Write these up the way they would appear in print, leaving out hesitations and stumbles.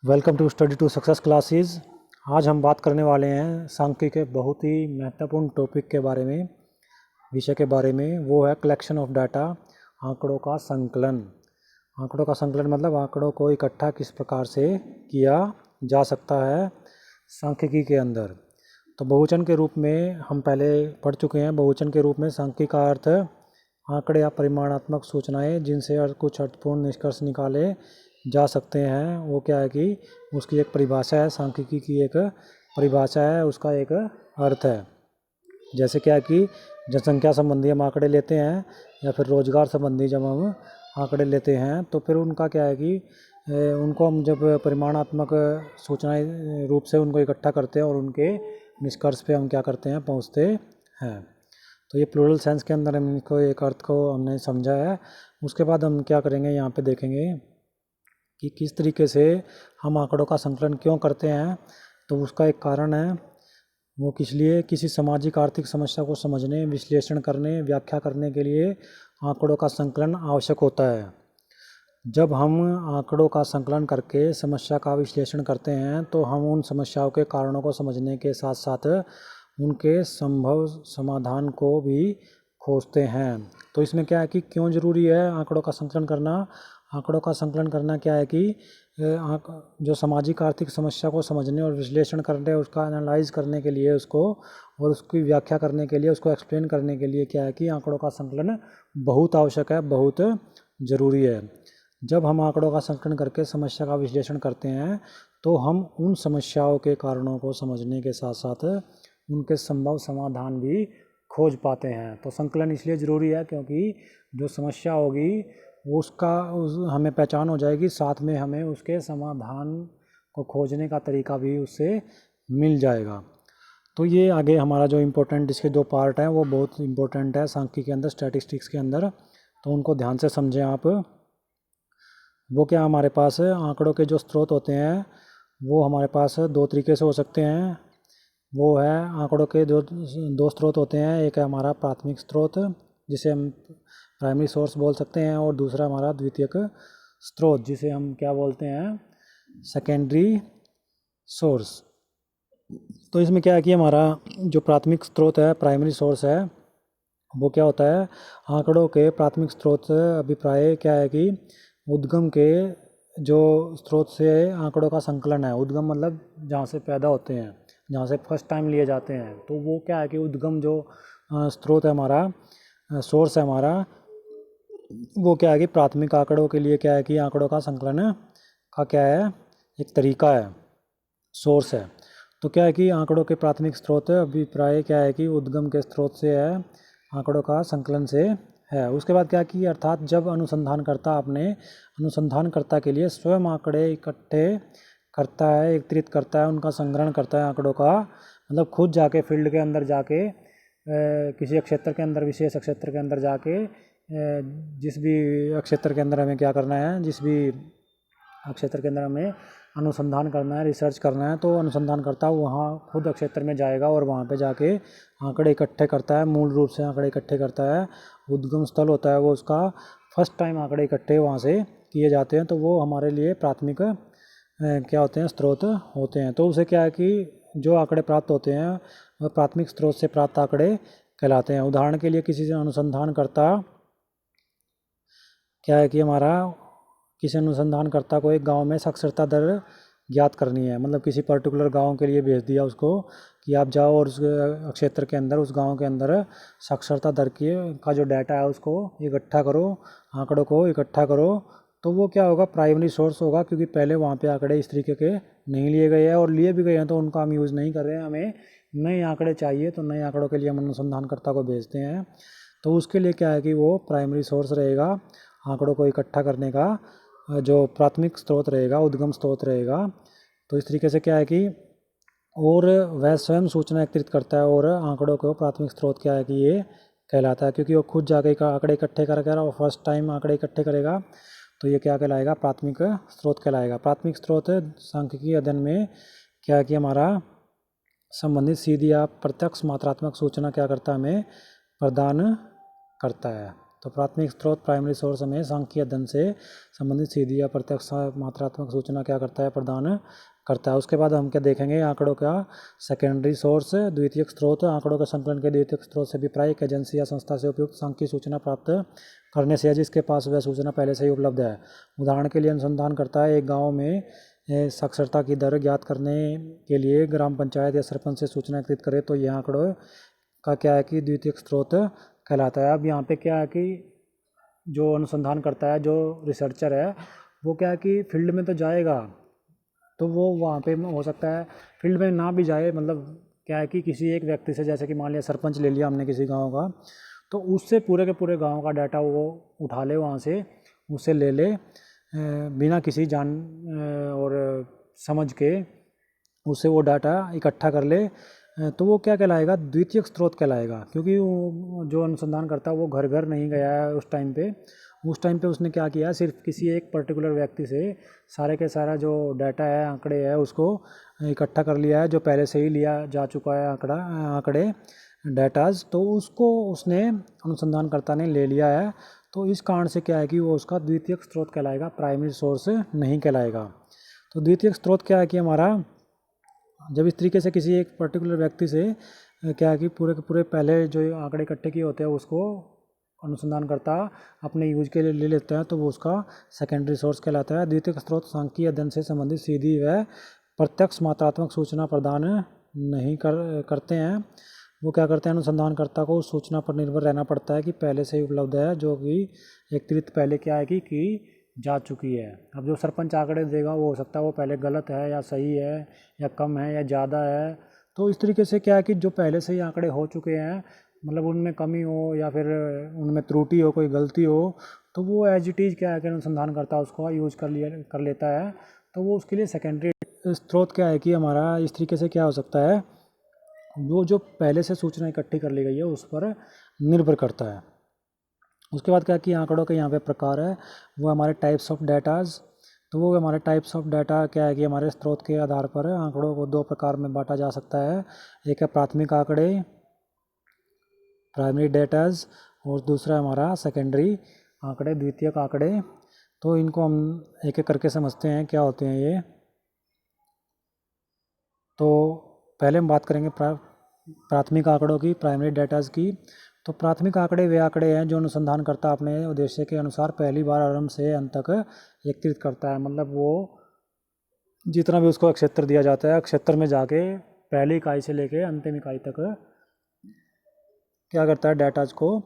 Welcome to study to success classes. आज हम बात करने वाले हैं सांख्यिकी के बहुत ही महत्वपूर्ण टॉपिक के बारे में, विषय के बारे में। वो है कलेक्शन ऑफ डाटा, आंकड़ों का संकलन। आंकड़ों का संकलन मतलब आंकड़ों को इकट्ठा किस प्रकार से किया जा सकता है सांख्यिकी के अंदर। तो बहुवचन के रूप में हम पहले पढ़ चुके हैं। बहुवचन के रूप में सांख्यिकी का अर्थ आंकड़े या परिमाणात्मक सूचनाएं जिनसे कुछ अर्थपूर्ण निष्कर्ष निकाले जा सकते हैं। वो क्या है कि उसकी एक परिभाषा है, सांख्यिकी की एक परिभाषा है, उसका एक अर्थ है। जैसे क्या है कि जनसंख्या संबंधी हम आंकड़े लेते हैं या फिर रोजगार संबंधी जब हम आंकड़े लेते हैं तो फिर उनका क्या है कि उनको हम जब परिमाणात्मक सूचनाएं रूप से उनको इकट्ठा करते हैं और उनके निष्कर्ष पे हम क्या करते हैं, पहुंचते हैं। तो ये प्लूरल सेंस के अंदर हम इनको एक अर्थ को हमने समझा है। उसके बाद हम क्या करेंगे, यहाँ पे देखेंगे कि किस तरीके से हम आंकड़ों का संकलन क्यों करते हैं। तो उसका एक कारण है, वो किस लिए, किसी सामाजिक आर्थिक समस्या को समझने, विश्लेषण करने, व्याख्या करने के लिए आंकड़ों का संकलन आवश्यक होता है। जब हम आंकड़ों का संकलन करके समस्या का विश्लेषण करते हैं तो हम उन समस्याओं के कारणों को समझने के साथ साथ उनके संभव समाधान को भी खोजते हैं। तो इसमें क्या है कि क्यों ज़रूरी है आंकड़ों का संकलन करना। आंकड़ों का संकलन करना क्या है कि जो सामाजिक आर्थिक समस्या को समझने और विश्लेषण करने, उसका एनालाइज करने के लिए, उसको और उसकी व्याख्या करने के लिए, उसको एक्सप्लेन करने के लिए क्या है कि आंकड़ों का संकलन बहुत आवश्यक है, बहुत ज़रूरी है। जब हम आंकड़ों का संकलन करके समस्या का विश्लेषण करते हैं तो हम उन समस्याओं के कारणों को समझने के साथ साथ उनके संभव समाधान भी खोज पाते हैं। तो संकलन इसलिए ज़रूरी है क्योंकि जो समस्या होगी उसका हमें पहचान हो जाएगी, साथ में हमें उसके समाधान को खोजने का तरीका भी उससे मिल जाएगा। तो ये आगे हमारा जो इम्पोर्टेंट इसके दो पार्ट हैं वो बहुत इम्पोर्टेंट है सांख्यिकी के अंदर, स्टैटिस्टिक्स के अंदर। तो उनको ध्यान से समझें आप। वो क्या हमारे पास आंकड़ों के जो स्रोत होते हैं वो हमारे पास दो तरीके से हो सकते हैं। वो है आंकड़ों के दो स्रोत होते हैं। एक है हमारा प्राथमिक स्रोत जिसे हम प्राइमरी सोर्स बोल सकते हैं, और दूसरा हमारा द्वितीयक स्रोत जिसे हम क्या बोलते हैं, सेकेंडरी सोर्स। तो इसमें क्या है कि हमारा जो प्राथमिक स्रोत है, प्राइमरी सोर्स है, वो क्या होता है, आंकड़ों के प्राथमिक स्रोत अभिप्राय क्या है कि उद्गम के जो स्रोत से आंकड़ों का संकलन है। उद्गम मतलब जहाँ से पैदा होते हैं, जहाँ से फर्स्ट टाइम लिए जाते हैं। तो वो क्या है कि उद्गम जो स्रोत है हमारा, सोर्स है हमारा, वो क्या है कि प्राथमिक आंकड़ों के लिए क्या है कि आंकड़ों का संकलन का क्या है, एक तरीका है, सोर्स है। तो क्या है कि आंकड़ों के प्राथमिक स्रोत अभिप्राय क्या है कि उद्गम के स्रोत से है, आंकड़ों का संकलन से है। उसके बाद क्या कि अर्थात जब अनुसंधानकर्ता अपने अनुसंधानकर्ता के लिए स्वयं आंकड़े इकट्ठे करता है, एकत्रित करता है, उनका संग्रहण करता है आंकड़ों का, मतलब खुद जाके फील्ड के अंदर जाके किसी क्षेत्र के अंदर, विशेष क्षेत्र के अंदर जाके जिस भी क्षेत्र के अंदर हमें क्या करना है, जिस भी क्षेत्र के अंदर हमें अनुसंधान करना है, रिसर्च करना है, तो अनुसंधानकर्ता वहाँ खुद क्षेत्र में जाएगा और वहाँ पे जाके आंकड़े इकट्ठे करता है। मूल रूप से आंकड़े इकट्ठे करता है। उद्गम स्थल होता है वो, उसका फर्स्ट टाइम आंकड़े इकट्ठे वहाँ से किए जाते हैं। तो वो हमारे लिए प्राथमिक क्या होते हैं, स्रोत होते हैं। तो उसे क्या है कि जो आंकड़े प्राप्त होते हैं वह प्राथमिक स्रोत से प्राप्त आंकड़े कहलाते हैं। उदाहरण के लिए किसी से अनुसंधानकर्ता क्या है कि हमारा किसी अनुसंधानकर्ता को एक गांव में साक्षरता दर ज्ञात करनी है, मतलब किसी पर्टिकुलर गांव के लिए भेज दिया उसको कि आप जाओ और उस क्षेत्र के अंदर, उस गांव के अंदर साक्षरता दर की का जो डाटा है उसको इकट्ठा करो, आंकड़ों को इकट्ठा करो। तो वो क्या होगा, प्राइमरी सोर्स होगा, क्योंकि पहले वहाँ पे आंकड़े इस तरीके के नहीं लिए गए हैं, और लिए भी गए हैं तो उनका हम यूज़ नहीं कर रहे हैं। हमें नए आंकड़े चाहिए तो नए आंकड़ों के लिए हम अनुसंधानकर्ता को भेजते हैं। तो उसके लिए क्या है कि वो प्राइमरी सोर्स रहेगा, आंकड़ों को इकट्ठा करने का जो प्राथमिक स्रोत रहेगा, उद्गम स्रोत रहेगा। तो इस तरीके से क्या है कि और वह स्वयं सूचना एकत्रित करता है, और आंकड़ों को प्राथमिक स्रोत क्या है कि ये कहलाता है, क्योंकि वो खुद जाके आंकड़े इकट्ठे करेगा और फर्स्ट टाइम आंकड़े इकट्ठे करेगा। तो ये क्या कहलाएगा, प्राथमिक स्रोत कहलाएगा। प्राथमिक स्रोत सांख्यिकी अध्ययन में क्या है कि हमारा संबंधित सीधी या प्रत्यक्ष मात्रात्मक सूचना क्या करता है, हमें प्रदान करता है। तो प्राथमिक स्रोत प्राइमरी सोर्स में सांख्यिकीय अध्ययन से संबंधित सीधी या प्रत्यक्ष मात्रात्मक सूचना क्या करता है, प्रदान करता है। उसके बाद हम क्या देखेंगे, आंकड़ों का सेकेंडरी सोर्स, द्वितीयक स्रोत। आंकड़ों के संकलन के द्वितीयक स्रोत से अभिप्राय एक एजेंसी या संस्था से उपयुक्त सांख्यिकीय सूचना प्राप्त करने से है जिसके पास वह सूचना पहले से ही उपलब्ध है। उदाहरण के लिए अनुसंधान करता है एक गाँव में साक्षरता की दर ज्ञात करने के लिए ग्राम पंचायत या सरपंच से सूचना एकत्रित करे तो यह आंकड़ों का क्या है कि द्वितीयक स्रोत कहलाता है। अब यहाँ पे क्या है कि जो अनुसंधान करता है, जो रिसर्चर है, वो क्या है कि फील्ड में तो जाएगा, तो वो वहाँ पे हो सकता है फील्ड में ना भी जाए, मतलब क्या है कि किसी एक व्यक्ति से, जैसे कि मान लिया सरपंच ले लिया हमने किसी गांव का, तो उससे पूरे के पूरे गांव का डाटा वो उठा ले, वहाँ से उससे ले ले बिना किसी जान और समझ के उससे वो डाटा इकट्ठा कर ले, तो वो क्या कहलाएगा, द्वितीयक स्रोत कहलाएगा। क्योंकि वो जो अनुसंधान करता है वो घर घर नहीं गया है उस टाइम पे उसने क्या किया, सिर्फ किसी एक पर्टिकुलर व्यक्ति से सारे के सारा जो डाटा है, आंकड़े है, उसको इकट्ठा कर लिया है, जो पहले से ही लिया जा चुका है आंकड़े डाटाज, तो उसको उसने अनुसंधानकर्ता ने ले लिया है। तो इस कारण से क्या है कि वो उसका द्वितीयक स्रोत कहलाएगा, प्राइमरी सोर्स नहीं कहलाएगा। तो द्वितीयक स्रोत क्या है कि हमारा जब इस तरीके से किसी एक पर्टिकुलर व्यक्ति से क्या है कि पूरे के पूरे पहले जो आंकड़े इकट्ठे किए होते हैं उसको अनुसंधान करता अपने यूज के लिए ले लेता है, तो वो उसका सेकेंडरी सोर्स कहलाता है। द्वितीयक स्रोत सांख्यिकीय अध्ययन से संबंधित सीधी व प्रत्यक्ष मात्रात्मक सूचना प्रदान नहीं करते हैं। वो क्या करते हैं, अनुसंधानकर्ता को उस सूचना पर निर्भर रहना पड़ता है कि पहले से ही उपलब्ध है, जो कि एकत्रित पहले क्या है कि जा चुकी है। अब जो सरपंच आंकड़े देगा वो हो सकता है वो पहले गलत है या सही है या कम है या ज़्यादा है। तो इस तरीके से क्या है कि जो पहले से ही आंकड़े हो चुके हैं, मतलब उनमें कमी हो या फिर उनमें त्रुटि हो, कोई गलती हो, तो वो एज इट इज़ क्या है कि अनुसंधान करता उसको यूज कर लेता है। तो वो उसके लिए सेकेंडरी स्रोत क्या है कि हमारा इस तरीके से क्या हो सकता है, वो जो पहले से सूचना इकट्ठी कर ली गई है उस पर निर्भर करता है। उसके बाद क्या कि आंकड़ों के यहाँ पे प्रकार है, वो हमारे टाइप्स ऑफ डाटाज। तो वो हमारे टाइप्स ऑफ डाटा क्या है कि हमारे स्रोत के आधार पर आंकड़ों को दो प्रकार में बांटा जा सकता है। एक है प्राथमिक आंकड़े, प्राइमरी डेटाज, और दूसरा हमारा सेकेंडरी आंकड़े, द्वितीयक आंकड़े। तो इनको हम एक एक करके समझते हैं क्या होते हैं ये। तो पहले हम बात करेंगे प्राथमिक आंकड़ों की, प्राइमरी डेटाज की। तो प्राथमिक आंकड़े वे आंकड़े हैं जो अनुसंधानकर्ता अपने उद्देश्य के अनुसार पहली बार आरंभ से अंत तक एकत्रित करता है। मतलब वो जितना भी उसको क्षेत्र दिया जाता है, क्षेत्र में जाके पहली इकाई से लेके अंतिम इकाई तक क्या करता है, डाटाज को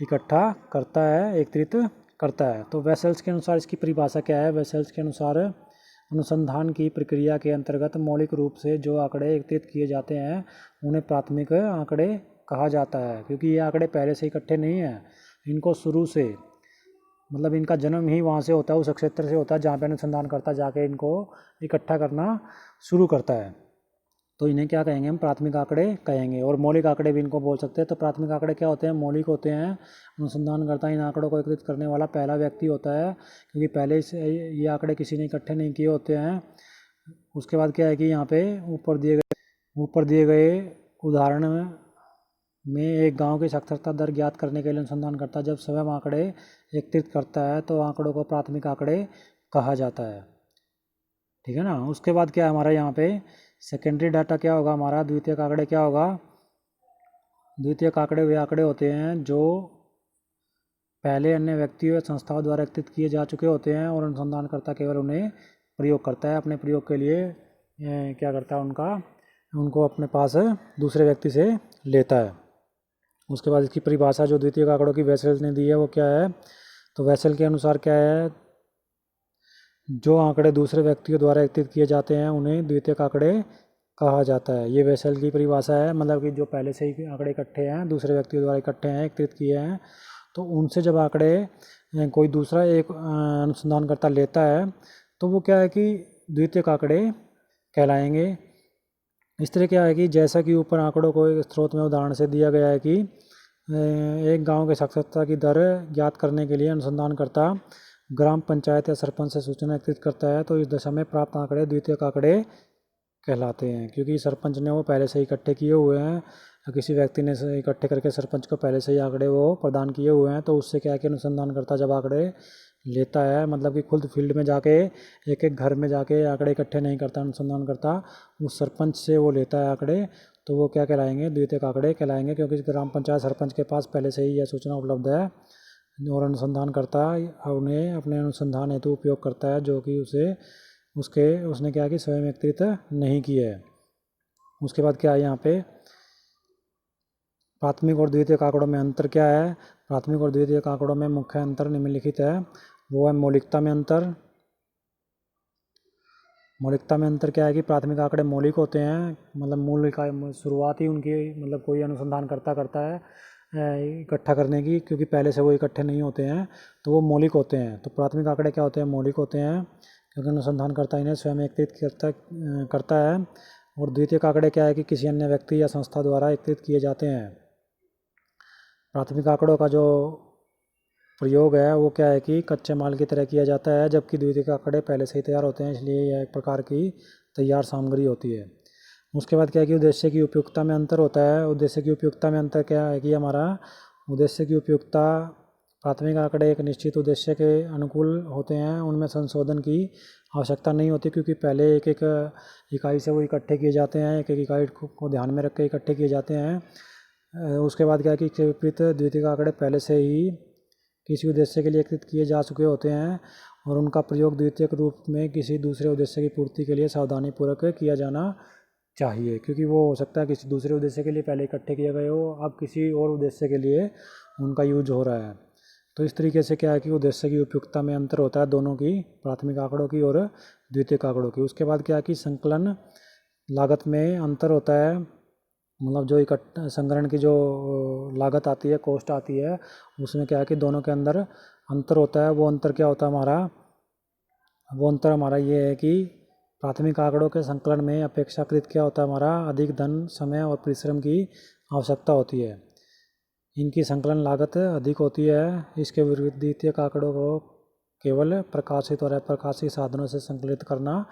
इकट्ठा करता है, एकत्रित करता है। तो वेसेल्स के अनुसार इसकी परिभाषा क्या है, वेसेल्स के अनुसार अनुसंधान की प्रक्रिया के अंतर्गत मौलिक रूप से जो आंकड़े एकत्रित किए जाते हैं उन्हें प्राथमिक आंकड़े कहा जाता है। क्योंकि ये आंकड़े पहले से इकट्ठे नहीं हैं, इनको शुरू से, मतलब इनका जन्म ही वहाँ से होता है, उस क्षेत्र से होता है जहाँ पे अनुसंधान करता जाके इनको इकट्ठा करना शुरू करता है। तो इन्हें क्या कहेंगे, हम प्राथमिक आंकड़े कहेंगे। और मौलिक आंकड़े भी इनको बोल सकते हैं। तो प्राथमिक आंकड़े क्या होते हैं, मौलिक होते हैं। अनुसंधानकर्ता इन आंकड़ों को एकत्रित करने वाला पहला व्यक्ति होता है, क्योंकि पहले से ये आंकड़े किसी ने इकट्ठे नहीं किए होते हैं। उसके बाद क्या है कि यहाँ पे ऊपर दिए गए उदाहरण में एक गांव की साक्षरता दर ज्ञात करने के लिए अनुसंधानकर्ता जब स्वयं आंकड़े एकत्रित करता है तो आंकड़ों को प्राथमिक आंकड़े कहा जाता है। ठीक है ना। उसके बाद क्या है हमारा यहाँ पे सेकेंडरी डाटा क्या होगा, हमारा द्वितीयक आंकड़े क्या होगा। द्वितीयक आंकड़े वे आंकड़े होते हैं जो पहले अन्य व्यक्तियों या संस्थाओं द्वारा एकत्रित किए जा चुके होते हैं और अनुसंधानकर्ता केवल उन्हें प्रयोग करता है, अपने प्रयोग के लिए क्या करता है, उनको अपने पास दूसरे व्यक्ति से लेता है। उसके बाद इसकी परिभाषा जो द्वितीयक आंकड़ों की वेसेल ने दी है वो क्या है, तो वेसेल के अनुसार क्या है, जो आंकड़े दूसरे व्यक्तियों द्वारा एकत्रित किए जाते हैं उन्हें द्वितीयक आंकड़े कहा जाता है। ये वेसेल की परिभाषा है, मतलब कि जो पहले से ही आंकड़े इकट्ठे हैं, दूसरे व्यक्तियों द्वारा इकट्ठे हैं, एकत्रित किए हैं, तो उनसे जब आंकड़े कोई दूसरा एक अनुसंधानकर्ता लेता है तो वो क्या है कि द्वितीयक आंकड़े कहलाएंगे। इस तरह क्या है कि जैसा कि ऊपर आंकड़ों को एक स्रोत में उदाहरण से दिया गया है कि एक गांव के साक्षरता की दर ज्ञात करने के लिए अनुसंधानकर्ता ग्राम पंचायत या सरपंच से सूचना एकत्रित करता है, तो इस दशा में प्राप्त आंकड़े द्वितीयक आंकड़े कहलाते हैं। क्योंकि सरपंच ने वो पहले से इकट्ठे किए हुए हैं, या किसी व्यक्ति ने इकट्ठे करके सरपंच को पहले से ही आंकड़े वो प्रदान किए हुए हैं, तो उससे क्या है कि अनुसंधानकर्ता जब आंकड़े लेता है, मतलब कि खुद फील्ड में जाके एक एक घर में जाके आंकड़े इकट्ठे नहीं करता अनुसंधानकर्ता, उस सरपंच से वो लेता है आंकड़े, तो वो क्या कहलाएंगे, द्वितीयक आंकड़े कहलाएंगे, क्योंकि ग्राम पंचायत सरपंच के पास पहले से ही यह सूचना उपलब्ध है और अनुसंधानकर्ता उन्हें अपने अनुसंधान हेतु उपयोग करता है, जो कि उसने क्या कि स्वयं एकत्रित नहीं किए है। उसके बाद क्या है यहाँ पे, प्राथमिक और द्वितीयक आंकड़ों में अंतर क्या है। प्राथमिक और द्वितीयक आंकड़ों में मुख्य अंतर निम्नलिखित है। वो है मौलिकता में अंतर। मौलिकता में अंतर क्या है कि प्राथमिक आंकड़े मौलिक होते हैं, मतलब मूल का शुरुआत ही उनकी, मतलब कोई अनुसंधान करता है इकट्ठा करने की, क्योंकि पहले से वो इकट्ठे नहीं होते हैं, तो वो मौलिक होते हैं। तो प्राथमिक आंकड़े क्या होते हैं, मौलिक होते हैं, क्योंकि अनुसंधानकर्ता इन्हें स्वयं एकत्रित करता है। और द्वितीयक आंकड़े क्या है कि किसी अन्य व्यक्ति या संस्था द्वारा एकत्रित किए जाते हैं। प्राथमिक आंकड़ों का जो प्रयोग है वो क्या है कि कच्चे माल की तरह किया जाता है, जबकि द्वितीयक आंकड़े पहले से ही तैयार होते हैं, इसलिए यह एक प्रकार की तैयार सामग्री होती है। उसके बाद क्या है कि उद्देश्य की उपयुक्तता में अंतर होता है। उद्देश्य की उपयुक्तता में अंतर क्या है कि हमारा उद्देश्य की उपयुक्तता, प्राथमिक आंकड़े एक निश्चित उद्देश्य के अनुकूल होते हैं, उनमें संशोधन की आवश्यकता नहीं होती, क्योंकि पहले एक एक इकाई से वो इकट्ठे किए जाते हैं, एक एक इकाई को ध्यान में रख के इकट्ठे किए जाते हैं। उसके बाद क्या है कि विपरीत द्वितीयक आंकड़े पहले से ही किसी उद्देश्य के लिए एकत्रित किए जा चुके होते हैं और उनका प्रयोग द्वितीयक रूप में किसी दूसरे उद्देश्य की पूर्ति के लिए सावधानीपूर्वक किया जाना चाहिए, क्योंकि वो हो सकता है किसी दूसरे उद्देश्य के लिए पहले इकट्ठे किए गए हो, अब किसी और उद्देश्य के लिए उनका यूज हो रहा है। तो इस तरीके से क्या है कि उद्देश्य की उपयुक्तता में अंतर होता है दोनों की, प्राथमिक आंकड़ों की और द्वितीयक आंकड़ों की। उसके बाद क्या है कि संकलन लागत में अंतर होता है, मतलब जो संग्रहण की जो लागत आती है, कॉस्ट आती है, उसमें क्या है कि दोनों के अंदर अंतर होता है। वो अंतर क्या होता है हमारा, वो अंतर हमारा ये है कि प्राथमिक आंकड़ों के संकलन में अपेक्षाकृत क्या होता है हमारा, अधिक धन, समय और परिश्रम की आवश्यकता होती है, इनकी संकलन लागत अधिक होती है। इसके विरुद्ध द्वितीयक आंकड़ों को केवल प्रकाशित और अप्रकाशित साधनों से संकलित करना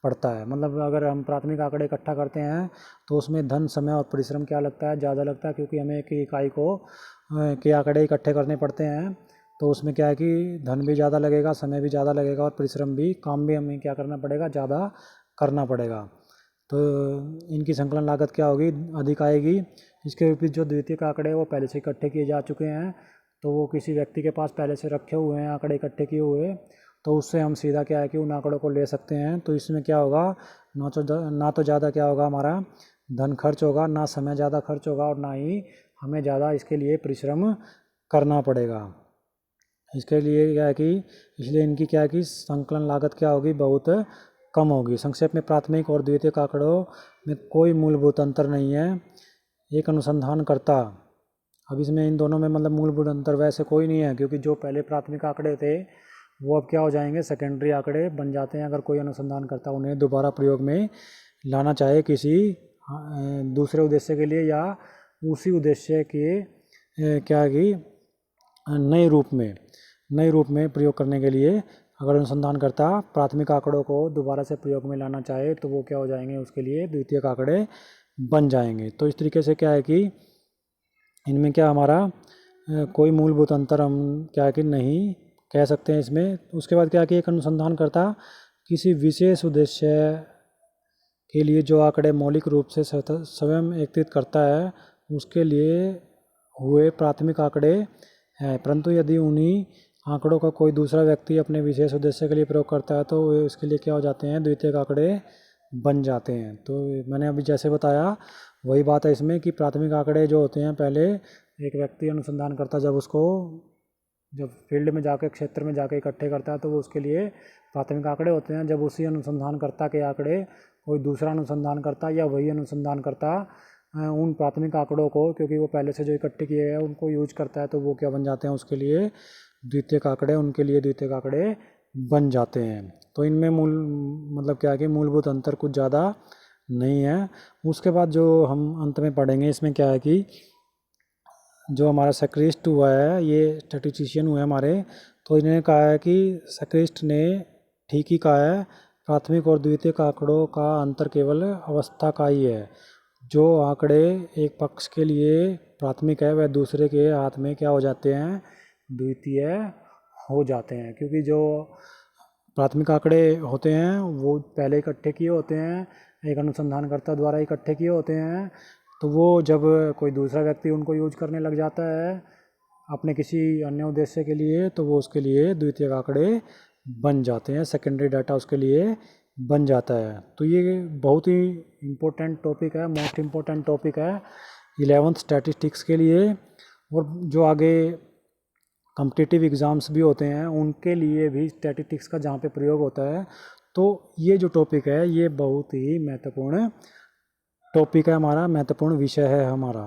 पड़ता है। मतलब अगर हम प्राथमिक आंकड़े इकट्ठा करते हैं तो उसमें धन, समय और परिश्रम क्या लगता है, ज़्यादा लगता है, क्योंकि हमें एक इकाई के आंकड़े इकट्ठे करने पड़ते हैं, तो उसमें क्या है कि धन भी ज़्यादा लगेगा, समय भी ज़्यादा लगेगा और परिश्रम भी, काम भी हमें क्या करना पड़ेगा, ज़्यादा करना पड़ेगा। तो इनकी संकलन लागत क्या होगी, अधिक आएगी। इसके विपरीत जो द्वितीयक आंकड़े वो पहले से इकट्ठे किए जा चुके हैं, तो वो किसी व्यक्ति के पास पहले से रखे हुए हैं आंकड़े इकट्ठे किए हुए, तो उससे हम सीधा क्या है कि उन आंकड़ों को ले सकते हैं। तो इसमें क्या होगा, ना तो ज़्यादा क्या होगा हमारा धन खर्च होगा, ना समय ज़्यादा खर्च होगा, और ना ही हमें ज़्यादा इसके लिए परिश्रम करना पड़ेगा। इसके लिए क्या है कि इसलिए इनकी क्या है कि संकलन लागत क्या होगी, बहुत कम होगी। संक्षेप में प्राथमिक और द्वितीयक आंकड़ों में कोई मूलभूत अंतर नहीं है। एक अनुसंधानकर्ता, अब इसमें इन दोनों में मतलब मूलभूत अंतर वैसे कोई नहीं है, क्योंकि जो पहले प्राथमिक आंकड़े थे वो अब क्या हो जाएंगे, सेकेंडरी आंकड़े बन जाते हैं, अगर कोई अनुसंधानकर्ता उन्हें दोबारा प्रयोग में लाना चाहे किसी दूसरे उद्देश्य के लिए, या उसी उद्देश्य के क्या कि नए रूप में प्रयोग करने के लिए अगर अनुसंधानकर्ता प्राथमिक आंकड़ों को दोबारा से प्रयोग में लाना चाहे, तो वो क्या हो जाएंगे, उसके लिए द्वितीयक आंकड़े बन जाएंगे। तो इस तरीके से क्या है कि इनमें क्या हमारा कोई मूलभूत अंतर हम क्या है कि नहीं कह सकते हैं इसमें। उसके बाद क्या है कि एक अनुसंधानकर्ता किसी विशेष उद्देश्य के लिए जो आंकड़े मौलिक रूप से स्वयं एकत्रित करता है, उसके लिए हुए प्राथमिक आंकड़े हैं, परंतु यदि उन्हीं आंकड़ों का कोई दूसरा व्यक्ति अपने विशेष उद्देश्य के लिए प्रयोग करता है, तो वे उसके लिए क्या हो जाते हैं, द्वितीयक आंकड़े बन जाते हैं। तो मैंने अभी जैसे बताया वही बात है इसमें कि प्राथमिक आंकड़े जो होते हैं, पहले एक व्यक्ति अनुसंधान करता जब फील्ड में जाके, क्षेत्र में जाके इकट्ठे करता है, तो वो उसके लिए प्राथमिक आंकड़े होते हैं। जब उसी अनुसंधानकर्ता के आंकड़े कोई दूसरा अनुसंधान करता या वही अनुसंधान करता उन प्राथमिक आंकड़ों को, क्योंकि वो पहले से जो इकट्ठे किए हैं उनको यूज करता है, तो वो क्या बन जाते हैं, उसके लिए द्वितीयक आंकड़े, उनके लिए द्वितीयक आंकड़े बन जाते हैं। तो इनमें मतलब क्या है कि मूलभूत अंतर कुछ ज़्यादा नहीं है। उसके बाद जो हम अंत में पढ़ेंगे, इसमें क्या है कि जो हमारा सैक्रिस्ट हुआ है, ये स्टैटिस्टिशियन हुए हमारे, तो इन्होंने कहा है कि सैक्रिस्ट ने ठीक ही कहा है, प्राथमिक और द्वितीयक आंकड़ों का अंतर केवल अवस्था का ही है। जो आंकड़े एक पक्ष के लिए प्राथमिक है वह दूसरे के हाथ में क्या हो जाते हैं, द्वितीय हो जाते हैं, क्योंकि जो प्राथमिक आंकड़े होते हैं वो पहले इकट्ठे किए होते हैं, एक अनुसंधानकर्ता द्वारा इकट्ठे किए होते हैं, तो वो जब कोई दूसरा व्यक्ति उनको यूज करने लग जाता है अपने किसी अन्य उद्देश्य के लिए, तो वो उसके लिए द्वितीयक आंकड़े बन जाते हैं, सेकेंडरी डाटा उसके लिए बन जाता है। तो ये बहुत ही इम्पोर्टेंट टॉपिक है, मोस्ट इम्पोर्टेंट टॉपिक है 11th स्टैटिस्टिक्स के लिए। और जो आगे कॉम्पिटिटिव एग्ज़ाम्स भी होते हैं उनके लिए भी स्टैटिस्टिक्स का जहाँ पे प्रयोग होता है, तो ये जो टॉपिक है ये बहुत ही महत्वपूर्ण टॉपिक है हमारा, महत्वपूर्ण विषय है हमारा।